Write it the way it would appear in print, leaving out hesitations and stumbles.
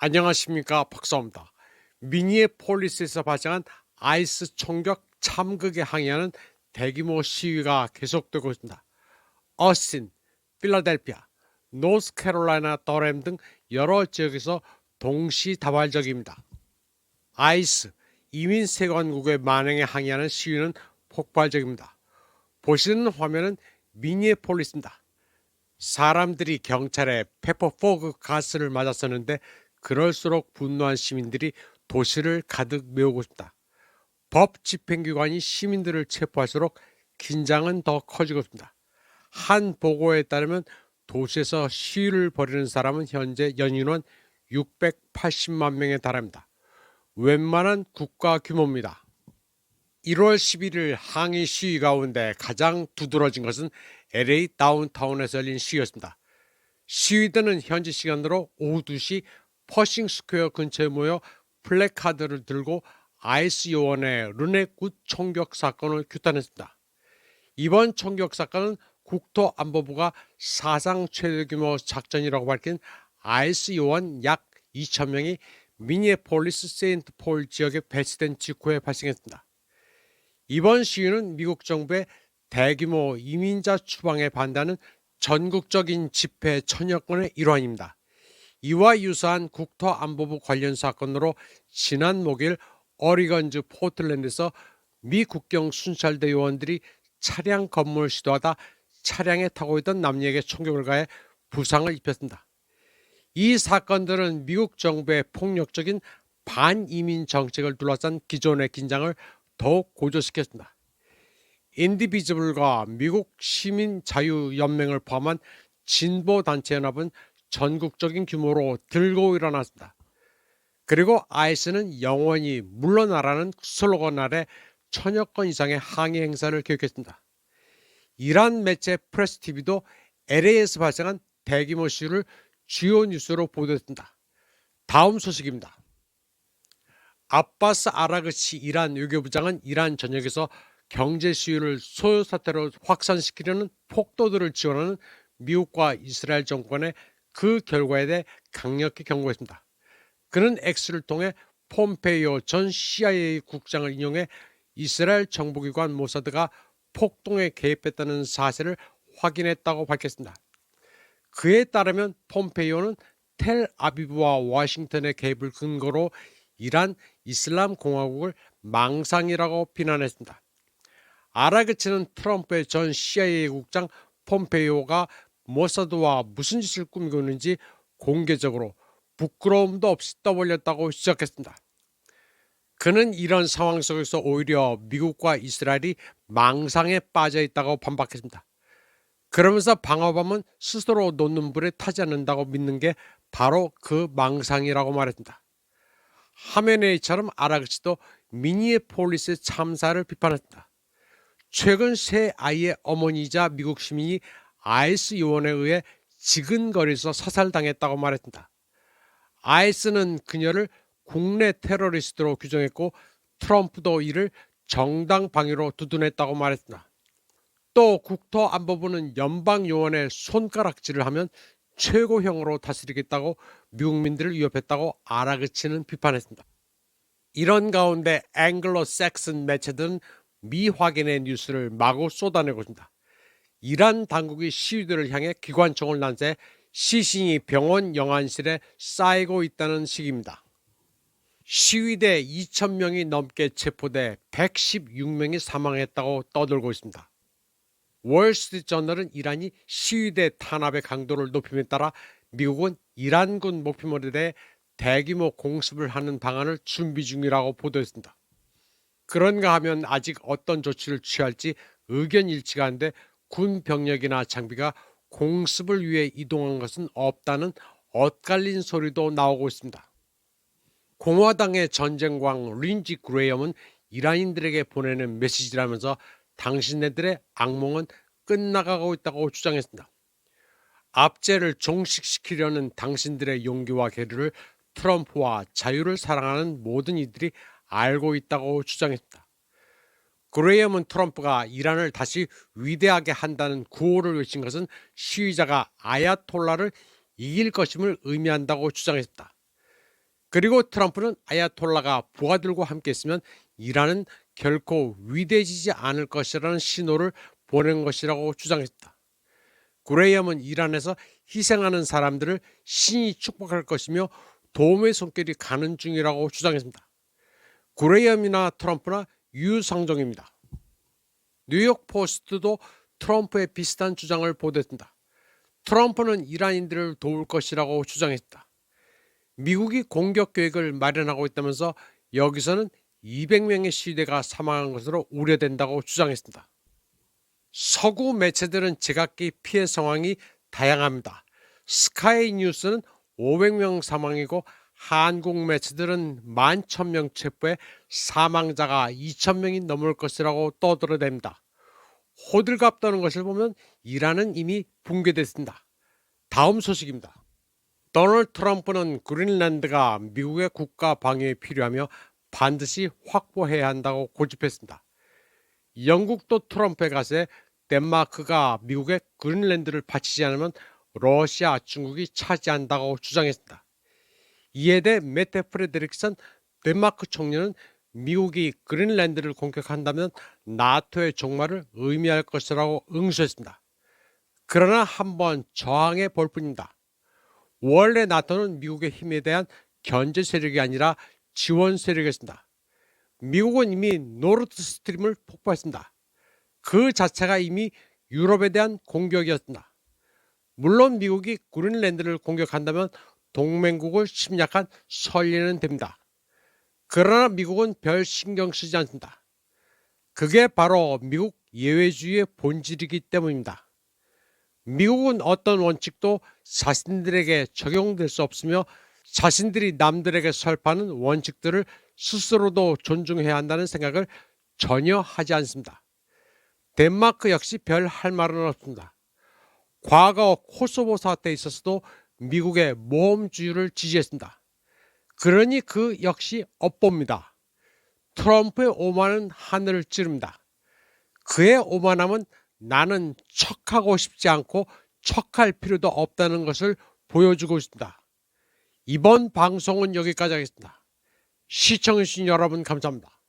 안녕하십니까, 박사입니다. 미니애폴리스에서 발생한 아이스 총격 참극에 항의하는 대규모 시위가 계속되고 있습니다. 어스틴, 필라델피아, 노스캐롤라이나, 더램 등 여러 지역에서 동시다발적입니다. 아이스, 이민 세관국의 만행에 항의하는 시위는 폭발적입니다. 보시는 화면은 미니애폴리스입니다. 사람들이 경찰에 페퍼포그 가스를 맞았었는데 그럴수록 분노한 시민들이 도시를 가득 메우고 있습니다. 법 집행기관이 시민들을 체포할수록 긴장은 더 커지고 있습니다. 한 보고에 따르면 도시에서 시위를 벌이는 사람은 현재 연인원 680만 명에 달합니다. 웬만한 국가 규모입니다. 1월 11일 항의 시위 가운데 가장 두드러진 것은 LA 다운타운에서 열린 시위였습니다. 시위대는 현지 시간으로 오후 2시 퍼싱 스퀘어 근처에 모여 플래카드를 들고 아이스 요원의 르네굿 총격 사건을 규탄했습니다. 이번 총격 사건은 국토안보부가 사상 최대 규모 작전이라고 밝힌 아이스 요원 약 2,000명이 미니애폴리스 세인트폴 지역에 배치된 직후에 발생했습니다. 이번 시위는 미국 정부의 대규모 이민자 추방에 반대하는 전국적인 집회 천여 건의 일환입니다. 이와 유사한 국토안보부 관련 사건으로 지난 목요일 어리건주 포틀랜드에서 미 국경 순찰대 요원들이 차량 검문을 시도하다 차량에 타고 있던 남녀에게 총격을 가해 부상을 입혔습니다. 이 사건들은 미국 정부의 폭력적인 반이민 정책을 둘러싼 기존의 긴장을 더욱 고조시켰습니다. 인디비저블과 미국 시민자유연맹을 포함한 진보단체 연합은 전국적인 규모로 들고 일어났습니다. 그리고 아이스는 영원히 물러나라는 슬로건 아래 천여 건 이상의 항의 행사를 계획했습니다. 이란 매체 프레스TV도 LA에서 발생한 대규모 시위를 주요 뉴스로 보도했습니다. 다음 소식입니다. 아바스 아라그치 이란 외교부장은 이란 전역에서 경제 시위를 소요 사태로 확산시키려는 폭도들을 지원하는 미국과 이스라엘 정권의 그 결과에 대해 강력히 경고했습니다. 그는 X를 통해 폼페이오 전 CIA 국장을 인용해 이스라엘 정보기관 모사드가 폭동에 개입했다는 사실을 확인했다고 밝혔습니다. 그에 따르면 폼페이오는 텔아비브와 워싱턴의 개입을 근거로 이란 이슬람 공화국을 망상이라고 비난했습니다. 아라그치는 트럼프의 전 CIA 국장 폼페이오가 모사드와 무슨 짓을 꾸미고 있는지 공개적으로 부끄러움도 없이 떠벌렸다고 지적했습니다. 그는 이런 상황 속에서 오히려 미국과 이스라엘이 망상에 빠져 있다고 반박했습니다. 그러면서 방어범은 스스로 놓는 불에 타지 않는다고 믿는 게 바로 그 망상이라고 말했습니다. 하메네이처럼 아라그치도 미니애폴리스 참사를 비판했습니다. 최근 세 아이의 어머니이자 미국 시민이 아이스 요원에 의해 지근거리에서 사살당했다고 말했습니다. 아이스는 그녀를 국내 테러리스트로 규정했고 트럼프도 이를 정당 방위로 두둔했다고 말했습니다. 또 국토안보부는 연방요원의 손가락질을 하면 최고형으로 다스리겠다고 미국민들을 위협했다고 아라그치는 비판했습니다. 이런 가운데 앵글로 섹슨 매체들은 미확인의 뉴스를 마구 쏟아내고 있습니다. 이란 당국이 시위대를 향해 기관총을 난사해 시신이 병원 영안실에 쌓이고 있다는 식입니다. 시위대 2,000명이 넘게 체포돼 116명이 사망했다고 떠들고 있습니다. 월스트리트저널은 이란이 시위대 탄압의 강도를 높임에 따라 미국은 이란군 목표물에 대해 대규모 공습을 하는 방안을 준비 중이라고 보도했습니다. 그런가 하면 아직 어떤 조치를 취할지 의견 일치가 안 돼 군 병력이나 장비가 공습을 위해 이동한 것은 없다는 엇갈린 소리도 나오고 있습니다. 공화당의 전쟁광 린지 그레이엄은 이란인들에게 보내는 메시지라면서 당신네들의 악몽은 끝나가고 있다고 주장했습니다. 압제를 종식시키려는 당신들의 용기와 계류를 트럼프와 자유를 사랑하는 모든 이들이 알고 있다고 주장했습니다. 그레이엄은 트럼프가 이란을 다시 위대하게 한다는 구호를 외친 것은 시위자가 아야톨라를 이길 것임을 의미한다고 주장했습니다. 그리고 트럼프는 아야톨라가 부하들과 함께 있으면 이란은 결코 위대해지지 않을 것이라는 신호를 보낸 것이라고 주장했다. 그레이엄은 이란에서 희생하는 사람들을 신이 축복할 것이며 도움의 손길이 가는 중이라고 주장했습니다. 그레이엄이나 트럼프나 유상종입니다. 뉴욕 포스트도 트럼프의 비슷한 주장을 보도했습니다. 트럼프는 이란인들을 도울 것이라고 주장했다. 미국이 공격 계획을 마련하고 있다면서 여기서는 200명의 시위대가 사망한 것으로 우려된다고 주장했습니다. 서구 매체들은 제각기 피해 상황이 다양합니다. 스카이 뉴스는 500명 사망이고 한국 매체들은 11,000명 체포해 사망자가 2,000명이 넘을 것이라고 떠들어댑니다. 호들갑 떠는 것을 보면 이란은 이미 붕괴됐습니다. 다음 소식입니다. 도널드 트럼프는 그린란드가 미국의 국가 방위에 필요하며 반드시 확보해야 한다고 고집했습니다. 영국도 트럼프의 가세에 덴마크가 미국의 그린란드를 바치지 않으면 러시아, 중국이 차지한다고 주장했습니다. 이에 대해 메테 프레드릭슨 덴마크 총리는 미국이 그린란드를 공격한다면 나토의 종말을 의미할 것이라고 응수했습니다. 그러나 한번 저항해 볼 뿐입니다. 원래 나토는 미국의 힘에 대한 견제 세력이 아니라 지원 세력이었습니다. 미국은 이미 노르드 스트림을 폭파했습니다. 그 자체가 이미 유럽에 대한 공격이었습니다. 물론 미국이 그린란드를 공격한다면 동맹국을 침략한 선례는 됩니다. 그러나 미국은 별 신경 쓰지 않습니다. 그게 바로 미국 예외주의의 본질이기 때문입니다. 미국은 어떤 원칙도 자신들에게 적용될 수 없으며 자신들이 남들에게 설파하는 원칙들을 스스로도 존중해야 한다는 생각을 전혀 하지 않습니다. 덴마크 역시 별 할 말은 없습니다. 과거 코소보 사태에 있어서도 미국의 모험주의를 지지했습니다. 그러니 그 역시 업보입니다. 트럼프의 오만은 하늘을 찌릅니다. 그의 오만함은 나는 척하고 싶지 않고 척할 필요도 없다는 것을 보여주고 있습니다. 이번 방송은 여기까지 하겠습니다. 시청해주신 여러분 감사합니다.